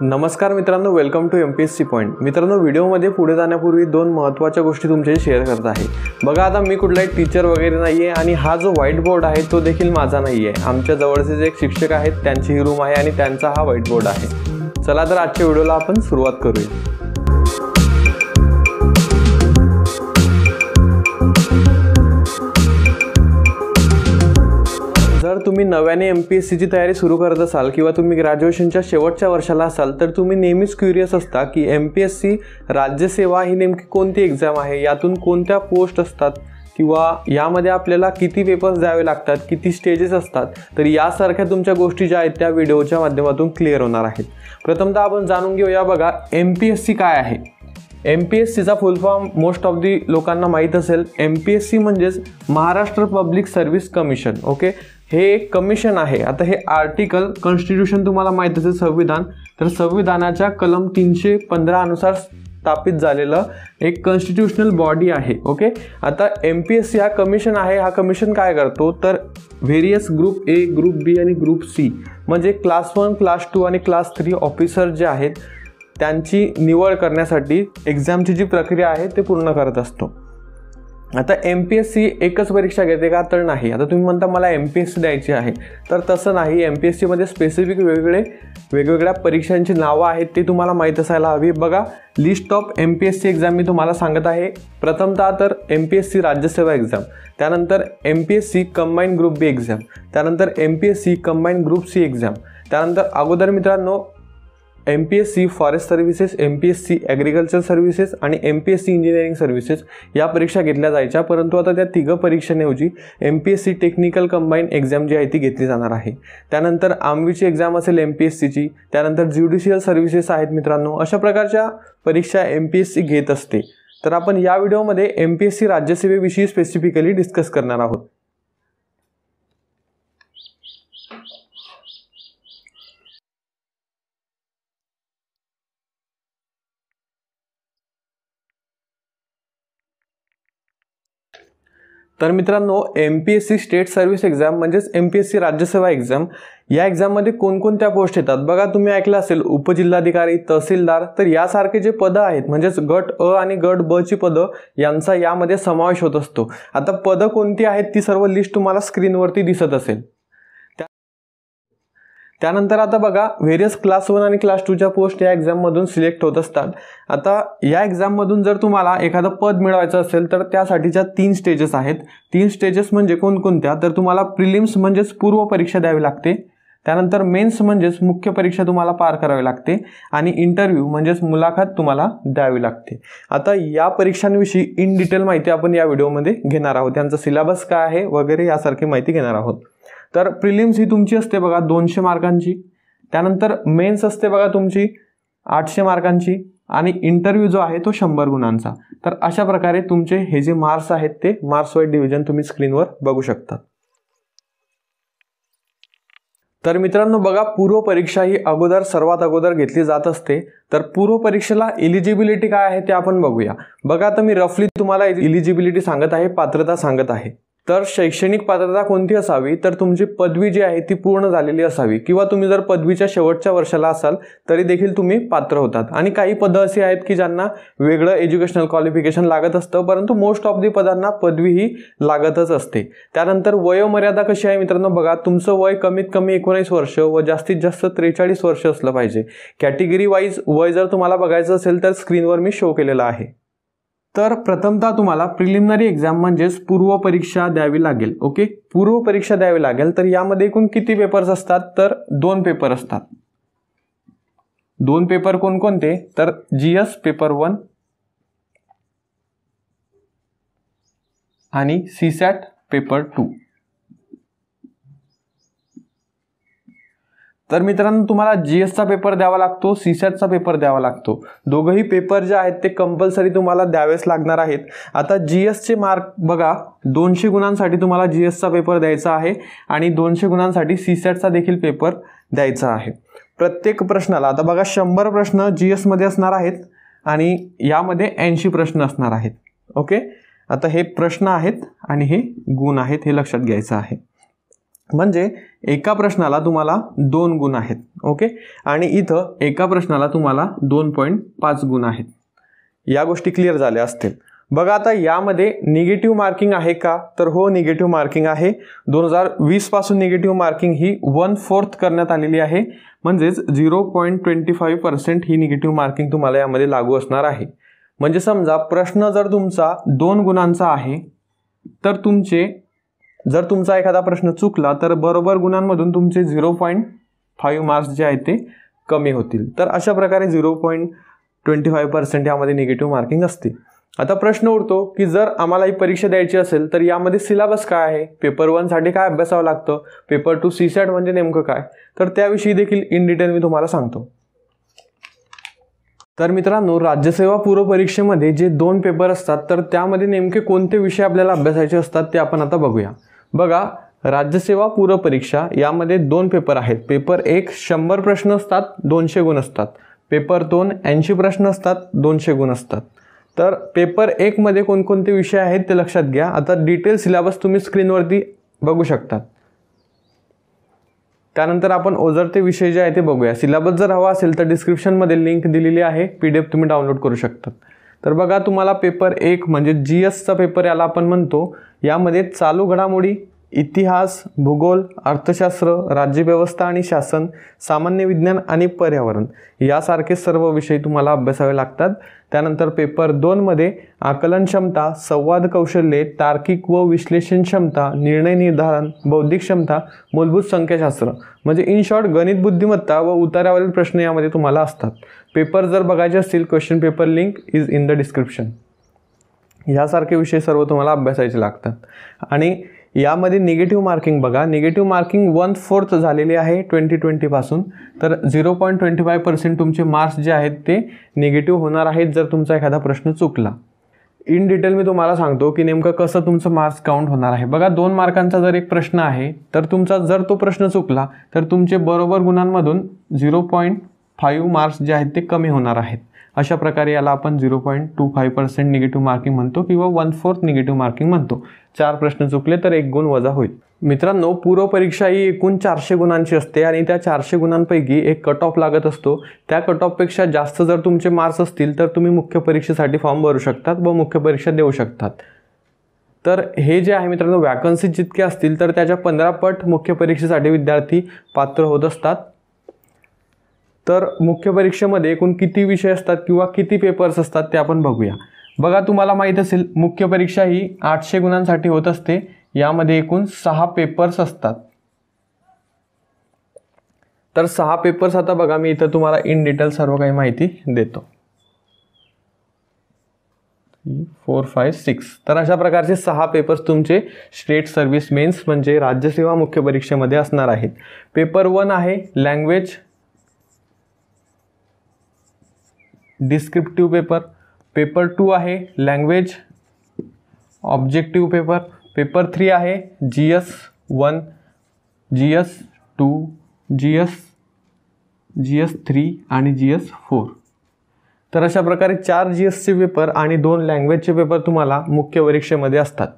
नमस्कार मित्रांनो, welcome to MPSC point. मित्रांनो, व्हिडिओमध्ये पुढे जाण्यापूर्वी दोन महत्त्वाच्या गोष्टी तुमच्याशी शेअर करत आहे. बघा, आता मी कुठलाही टीचर वगैरे नाही आहे आणि हा जो व्हाईट बोर्ड आहे तो देखील माझा नाही आहे. आमच्या जवळचे जे एक शिक्षक आहेत त्यांची ही रूम आहे आणि त्यांचा हा व्हाईट बोर्ड आहे. चला तर आजच्या व्हिडिओला आपण सुरुवात करूया. जर तुम्ही नव्याने MPSCची तयारी सुरू करत असाल किंवा तुम्ही ग्रॅज्युएशनच्या शेवटच्या वर्षाला असाल तर तुम्ही नेहमीच क्युरियस असता की MPSC राज्यसेवा ही नेमकी कोणती एक्झाम आहे, यातून कोणत्या पोस्ट असतात किंवा यामध्ये आपल्याला किती पेपर्स द्यावे लागतात, किती स्टेजेस असतात. तर यासारख्या तुमच्या गोष्टी ज्या आहेत त्या व्हिडिओच्या माध्यमातून क्लिअर होणार आहेत. प्रथमतः आपण जाणून घेऊया. बघा, MPSC काय आहे. MPSCचा full form most of the लोकांना माहीत असेल. MPSC म्हणजेच Maharashtra public service commission. Okay, हे एक कमिशन आहे. आता हे आर्टिकल कॉन्स्टिट्यूशन तुम्हाला माहीत असेल, संविधान, तर संविधानाच्या कलम 315 अनुसार स्थापित झालेलं एक कॉन्स्टिट्यूशनल बॉडी आहे. ओके, आता MPSC हा कमिशन आहे. हा कमिशन काय करतो तर various group A, group B आणि ग्रुप C म्हणजे क्लास 1, क्लास 2 आणि क्लास 3 ऑफिसर जे आहेत त्यांची निवड करण्यासाठी एक्झामची जी प्रक्रिया आहे ते पूर्ण करत असतो. आता MPSC एकच परीक्षा घेते का तर नाही. आता तुम्ही म्हणता मला MPSC द्यायची आहे, तर तसं नाही. MPSCमध्ये स्पेसिफिक वेगवेगळ्या परीक्षांची नावं आहेत, ते तुम्हाला माहीत असायला हवी. बघा, लिस्ट ऑफ MPSC एक्झाम मी तुम्हाला सांगत आहे. प्रथमतः तर MPSC राज्यसेवा एक्झाम, त्यानंतर MPSC combine group B exam, त्यानंतर MPSC combine group C exam, त्यानंतर अगोदर मित्रांनो MPSC forest services, MPSC agriculture services आणि MPSC इंजिनिअरिंग सर्व्हिसेस या परीक्षा घेतल्या जायच्या. परंतु आता त्या तिघं परीक्षेऐवजी MPSC टेक्निकल कंबाईन एक्झाम जी आहे ती घेतली जाणार आहे. त्यानंतर आर्मीची एक्झाम असेल MPSCची, त्यानंतर ज्युडिशियल सर्व्हिसेस आहेत मित्रांनो. अशा प्रकारच्या परीक्षा MPSC घेत असते. तर आपण या व्हिडिओमध्ये MPSC राज्यसेवेविषयी स्पेसिफिकली डिस्कस करणार आहोत. तर मित्रांनो, MPSC स्टेट सर्व्हिस एक्झाम म्हणजेच MPSC राज्यसेवा एक्झाम, या एक्झाममध्ये कोणकोणत्या पोस्ट येतात. बघा, तुम्ही ऐकलं असेल उपजिल्हाधिकारी, तहसीलदार, तर यासारखे जे पदं आहेत म्हणजेच गट अ आणि गट ब ची पदं यांचा यामध्ये समावेश होत असतो. आता पदं कोणती आहेत ती सर्व लिस्ट तुम्हाला स्क्रीनवरती दिसत असेल. त्यानंतर आता बघा, व्हेरियस क्लास 1 आणि क्लास 2च्या पोस्ट या एक्झाममधून सिलेक्ट होत असतात. आता या एक्झाममधून जर तुम्हाला एखादं पद मिळवायचं असेल तर त्यासाठीच्या 3 स्टेजेस आहेत. 3 स्टेजेस म्हणजे कोणकोणत्या तर तुम्हाला प्रिलिम्स म्हणजेच पूर्व परीक्षा द्यावी लागते, त्यानंतर मेन्स म्हणजेच मुख्य परीक्षा तुम्हाला पार करावी लागते आणि इंटरव्ह्यू म्हणजेच मुलाखत तुम्हाला द्यावी लागते. आता या परीक्षांविषयी इन डिटेल माहिती आपण या व्हिडिओमध्ये घेणार आहोत. त्यांचा सिलेबस काय आहे वगैरे यासारखी माहिती घेणार आहोत. तर प्रिलिम्स ही तुमची असते बघा 200 मार्कांची, त्यानंतर मेन्स असते बघा तुमची 800 मार्कांची आणि इंटरव्ह्यू जो आहे तो 100 गुणांचा. तर अशा प्रकारे तुमचे हे जे मार्क्स आहेत ते मार्क्स वाईज डिव्हिजन तुम्ही स्क्रीनवर बघू शकता. तर मित्रांनो बघा, पूर्व परीक्षा ही सर्वात अगोदर घेतली जात असते. तर पूर्व परीक्षेला इलिजिबिलिटी काय आहे ते आपण बघूया. बघा, आता मी रफली तुम्हाला इलिजिबिलिटी सांगत आहे, पात्रता सांगत आहे. तर शैक्षणिक पात्रता कोणती असावी तर तुमची पदवी जी आहे ती पूर्ण झालेली असावी किंवा तुम्ही जर पदवीच्या शेवटच्या वर्षाला असाल तरी देखील तुम्ही पात्र होतात. आणि काही पदं अशी आहेत की ज्यांना वेगळं एज्युकेशनल क्वालिफिकेशन लागत असतं, परंतु मोस्ट ऑफ दी पदांना पदवी ही लागतच असते. त्यानंतर वयोमर्यादा कशी आहे मित्रांनो, बघा, तुमचं वय कमीत कमी 19 वर्ष व जास्तीत जास्त 43 वर्ष असलं पाहिजे. कॅटेगरी वाईज वय जर तुम्हाला बघायचं असेल तर स्क्रीनवर मी शो केलेलं आहे. तर प्रथमतः तुम्हाला प्रिलिमिनरी एक्झाम म्हणजेच पूर्व परीक्षा द्यावी लागेल. ओके, पूर्व परीक्षा द्यावी लागेल. तर यामध्ये एकूण किती पेपर्स असतात तर 2 पेपर असतात. 2 पेपर कोणकोणते तर GS पेपर 1 आणि CSAT पेपर 2. तर मित्रांनो, तुम्हाला GSचा पेपर द्यावा लागतो, CSATचा पेपर द्यावा लागतो. दोघंही पेपर जे आहेत ते कंपल्सरी तुम्हाला द्यावेच लागणार आहेत. आता GSचे मार्क बघा, 200 गुणांसाठी तुम्हाला GSचा पेपर द्यायचा आहे आणि 200 गुणांसाठी CSATचा देखील पेपर द्यायचा आहे. प्रत्येक प्रश्नाला आता बघा 100 प्रश्न GSमध्ये असणार आहेत आणि यामध्ये 80 प्रश्न असणार आहेत. ओके, आता हे प्रश्न आहेत आणि हे गुण आहेत, हे लक्षात घ्यायचं आहे. म्हणजे एका प्रश्नाला तुम्हाला 2 गुण आहेत. ओके, आणि इथं एका प्रश्नाला तुम्हाला 2.5 गुण आहेत. या गोष्टी क्लिअर झाल्या असतील. बघा आता यामध्ये निगेटिव्ह मार्किंग आहे का, तर हो निगेटिव्ह मार्किंग आहे. 2020 पासून निगेटिव्ह मार्किंग ही 1/4 करण्यात आलेली आहे. म्हणजेच 0.25% ही निगेटिव्ह मार्किंग तुम्हाला यामध्ये लागू असणार आहे. म्हणजे समजा प्रश्न जर तुमचा 2 गुणांचा आहे तर जर तुमचा एखादा प्रश्न चुकला तर बरोबर गुणांमधून तुमचे 0.5 मार्क्स जे आहेत ते कमी होतील. तर अशा प्रकारे 0.25% यामध्ये निगेटिव्ह मार्किंग असते. आता प्रश्न उरतो की जर आम्हाला ही परीक्षा द्यायची असेल तर यामध्ये सिलेबस काय आहे, पेपर 1 साठी काय अभ्यासावं लागतं, पेपर 2 CSAT म्हणजे नेमकं काय, तर त्याविषयी देखील इन डिटेल मी तुम्हाला सांगतो. तर मित्रांनो, राज्यसेवा पूर्व परीक्षेमध्ये जे 2 पेपर असतात तर त्यामध्ये नेमके कोणते विषय आपल्याला अभ्यासायचे असतात ते आपण आता बघूया. बघा, राज्यसेवा पूर्व परीक्षा यामध्ये 2 पेपर आहेत. पेपर 1 100 प्रश्न असतात, 200 गुण असतात. पेपर 2 80 प्रश्न असतात, 200 गुण असतात. तर पेपर 1 मध्ये कोणकोणते विषय आहेत ते लक्षात घ्या. आता डिटेल सिलेबस तुम्ही स्क्रीनवरती बघू शकता. त्यानंतर आपण ओझरते विषय जे आहे ते बघूया. सिलेबस जर हवा असेल तर डिस्क्रिप्शनमध्ये लिंक दिलेली आहे, PDF तुम्ही डाउनलोड करू शकता. तर बघा, तुम्हाला पेपर 1 म्हणजे GSचा पेपर याला आपण म्हणतो. यामध्ये चालू घडामोडी, इतिहास, भूगोल, अर्थशास्त्र, राज्यव्यवस्था आणि शासन, सामान्य विज्ञान आणि पर्यावरण यासारखे सर्व विषय तुम्हाला अभ्यासावे लागतात. त्यानंतर पेपर 2 मध्ये आकलन क्षमता, संवाद कौशल्ये, तार्किक व विश्लेषण क्षमता, निर्णय निर्धारण, बौद्धिक क्षमता, मूलभूत संख्याशास्त्र म्हणजे इन शॉर्ट गणित बुद्धिमत्ता व उतार्यावरील प्रश्न यामध्ये तुम्हाला असतात. पेपर जर बघायचे असतील, question paper link is in the description. यासारखे विषय सर्व तुम्हाला अभ्यासायचे लागतात. आणि यामध्ये निगेटिव्ह मार्किंग बघा, निगेटिव्ह मार्किंग 1/4 झालेली आहे 2020 पासून. तर 0.25% तुमचे मार्क्स जे आहेत ते निगेटिव्ह होणार आहेत जर तुमचा एखादा प्रश्न चुकला. इन डिटेल मी तुम्हाला सांगतो की नेमकं कसं तुमचं मार्क्स काउंट होणार आहे. बघा, 2 मार्कांचा जर एक प्रश्न आहे तर तुमचा जर तो प्रश्न चुकला तर तुमचे बरोबर गुणांमधून 0.5 मार्क्स जे आहेत ते कमी होणार आहेत. अशा प्रकारे याला आपण 0.25% निगेटिव्ह मार्किंग म्हणतो किंवा 1/4 निगेटिव्ह मार्किंग म्हणतो. 4 प्रश्न चुकले तर 1 गुण वजा होईल. मित्रांनो, पूर्व परीक्षा ही एकूण 400 गुणांची असते आणि त्या 400 गुणांपैकी एक कट ऑफ लागत असतो. त्या कट ऑफपेक्षा जास्त जर तुमचे मार्क्स असतील तर तुम्ही मुख्य परीक्षेसाठी फॉर्म भरू शकतात व मुख्य परीक्षा देऊ शकतात. तर हे जे आहे मित्रांनो, वॅकन्सी जितके असतील तर त्याच्या 15 पट मुख्य परीक्षेसाठी विद्यार्थी पात्र होत असतात. तर मुख्य परीक्षेमध्ये एकूण किती विषय असतात किंवा किती पेपर्स असतात ते आपण बघूया. बघा, तुम्हाला माहीत असेल मुख्य परीक्षा ही 800 गुणांसाठी होत असते. यामध्ये एकूण 6 पेपर्स असतात. तर 6 पेपर्स आता बघा, मी इथं तुम्हाला इन डिटेल सर्व काही माहिती देतो. 3, 4, 5, 6 तर अशा प्रकारचे 6 पेपर्स तुमचे स्टेट सर्व्हिस मेन्स म्हणजे राज्यसेवा मुख्य परीक्षेमध्ये असणार आहेत. पेपर 1 आहे लँग्वेज डिस्क्रिप्टिव्ह पेपर. पेपर 2 आहे लँग्वेज ऑब्जेक्टिव्ह पेपर. पेपर 3 आहे GS1, GS2, GS3 आणि GS4. तर अशा प्रकारे 4 GSचे पेपर आणि 2 लँग्वेजचे पेपर तुम्हाला मुख्य परीक्षेमध्ये असतात.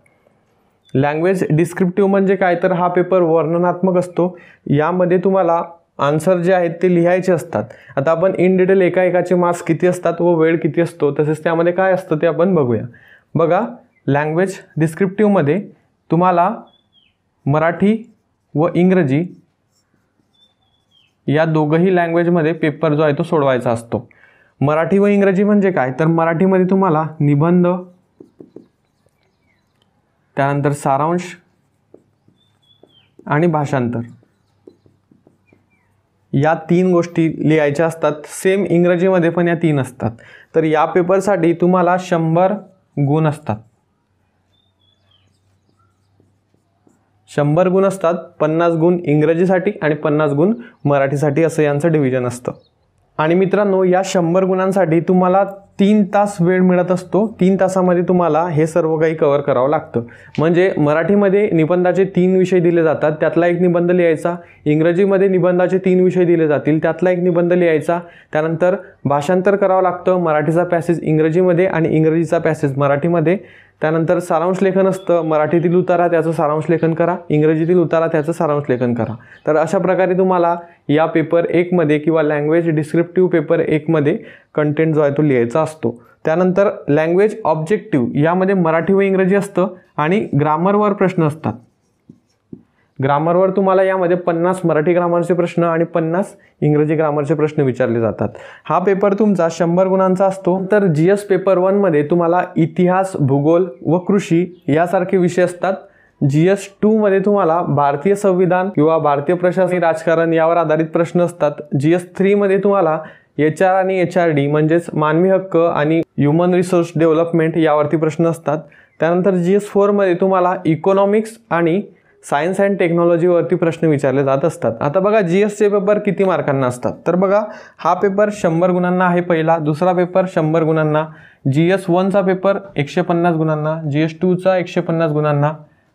लँग्वेज डिस्क्रिप्टिव्ह म्हणजे काय, तर हा पेपर वर्णनात्मक असतो. यामध्ये तुम्हाला आन्सर जे आहेत ते लिहायचे असतात. आता आपण इन डिटेल एकाचे मार्क्स किती असतात व वेळ किती असतो तसेच त्यामध्ये काय असतं ते आपण बघूया. बघा, लँग्वेज डिस्क्रिप्टिव्हमध्ये तुम्हाला मराठी व इंग्रजी या दोघंही लँग्वेजमध्ये पेपर जो आहे तो सोडवायचा असतो. मराठी व इंग्रजी म्हणजे काय, तर मराठीमध्ये तुम्हाला निबंध, त्यानंतर सारांश आणि भाषांतर या 3 गोष्टी लिहायच्या असतात. सेम इंग्रजीमध्ये पण या 3 असतात. तर या पेपरसाठी तुम्हाला 100 गुण असतात. 100 गुण असतात. 50 गुण इंग्रजीसाठी आणि 50 गुण मराठीसाठी असं यांचं डिव्हिजन असतं. आणि मित्रांनो, या 100 गुणांसाठी तुम्हाला 3 तास वेळ मिळत असतो. 3 तासामध्ये तुम्हाला हे सर्व काही कव्हर करावं लागतं. म्हणजे मराठीमध्ये निबंधाचे 3 विषय दिले जातात, त्यातला एक निबंध लिहायचा. इंग्रजीमध्ये निबंधाचे 3 विषय दिले जातील, त्यातला एक निबंध लिहायचा. त्यानंतर भाषांतर करावं लागतं. मराठीचा पॅसेज इंग्रजीमध्ये आणि इंग्रजीचा पॅसेज मराठीमध्ये. त्यानंतर सारांश लेखन असतं, मराठीतील उतारा त्याचं सारांश लेखन करा, इंग्रजीतील उतारा त्याचं सारांश लेखन करा. तर अशा प्रकारे तुम्हाला या पेपर 1 मध्ये किंवा लँग्वेज डिस्क्रिप्टिव्ह पेपर 1 मध्ये कंटेंट जो आहे तो लिहायचा असतो. त्यानंतर लँग्वेज ऑब्जेक्टिव्ह यामध्ये मराठी व इंग्रजी असतं आणि ग्रामरवर प्रश्न असतात. ग्रामरवर तुम्हाला यामध्ये 50 मराठी ग्रामरचे प्रश्न आणि 50 इंग्रजी ग्रामरचे प्रश्न विचारले जातात. हा पेपर तुमचा 100 गुणांचा असतो. तर GS पेपर 1 मध्ये तुम्हाला इतिहास, भूगोल व कृषी यासारखे विषय असतात. GS 2 मध्ये तुम्हाला भारतीय संविधान किंवा भारतीय प्रशासकीय राजकारण यावर आधारित प्रश्न असतात. GS 3 मध्ये तुम्हाला HR आणि HRD म्हणजेच मानवी हक्क आणि ह्युमन रिसोर्स डेव्हलपमेंट यावरती प्रश्न असतात. त्यानंतर GS 4 मध्ये तुम्हाला इकॉनॉमिक्स आणि सायन्स अँड टेक्नॉलॉजीवरती प्रश्न विचारले जात असतात. आता बघा GSचे पेपर किती मार्कांना असतात. तर बघा हा पेपर 100 गुणांना आहे पहिला. दुसरा पेपर 100 गुणांना, GS 1चा पेपर 150 गुणांना, GS 2चा 150 गुणांना,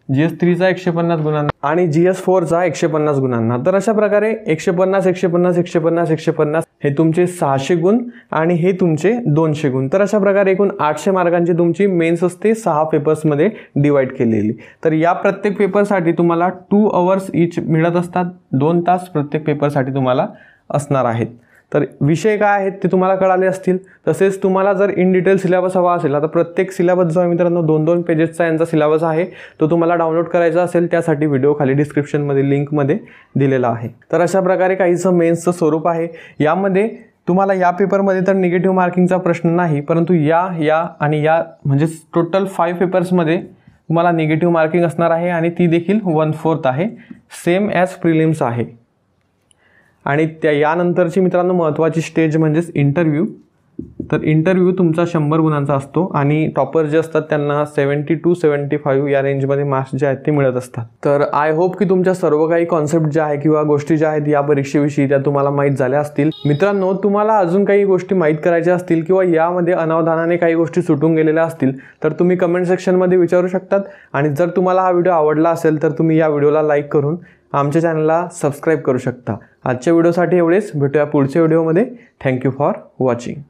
GS 3चा 150 गुणांना आणि GS 4चा 150 गुणांना. तर अशा प्रकारे 150 150 150 150 हे तुमचे 600 गुण आणि हे तुमचे 200 गुण. तर अशा प्रकारे एकूण 800 मार्कांची तुमची मेन्स असते 6 पेपर्समध्ये डिवाइड केलेली. तर या प्रत्येक पेपरसाठी तुम्हाला 2 hours इच मिळत असतात. 2 तास प्रत्येक पेपरसाठी तुम्हाला असणार आहेत. तर विषय काय आहेत ते तुम्हाला कळाले असतील. तसेच तुम्हाला जर इन डिटेल सिलेबस हवा असेल, आता प्रत्येक सिलेबस जो आहे मित्रांनो 2-2 पेजेसचा यांचा सिलेबस आहे, तो तुम्हाला डाउनलोड करायचा असेल त्यासाठी व्हिडिओ खाली डिस्क्रिप्शनमध्ये लिंकमध्ये दिलेला आहे. तर अशा प्रकारे काहीसं मेन्सचं स्वरूप आहे. यामध्ये तुम्हाला या पेपरमध्ये तर निगेटिव्ह मार्किंगचा प्रश्न नाही, परंतु या आणि या म्हणजेच टोटल 5 पेपर्समध्ये तुम्हाला निगेटिव्ह मार्किंग असणार आहे आणि ती देखील 1/4 आहे, सेम ॲज प्रिलिम्स आहे. आणि यानंतरची मित्रांनो महत्त्वाची स्टेज म्हणजेच इंटरव्ह्यू. तर इंटरव्ह्यू तुमचा 100 गुणांचा असतो आणि टॉपर जे असतात त्यांना 70 to 75 या रेंजमध्ये मार्क्स जे आहेत ते मिळत असतात. तर आय होप की तुमच्या सर्व काही कॉन्सेप्ट ज्या आहे किंवा गोष्टी ज्या आहेत या परीक्षेविषयी त्या तुम्हाला माहीत झाल्या असतील. मित्रांनो, तुम्हाला अजून काही गोष्टी माहीत करायच्या असतील किंवा यामध्ये अनावधानाने काही गोष्टी सुटून गेलेल्या असतील तर तुम्ही कमेंट सेक्शनमध्ये विचारू शकतात. आणि जर तुम्हाला हा व्हिडिओ आवडला असेल तर तुम्ही या व्हिडिओला लाईक करून आमच्या चॅनलला सबस्क्राईब करू शकता. आजच्या व्हिडिओसाठी एवढेच. भेटूया पुढच्या व्हिडिओमध्ये. Thank you for watching.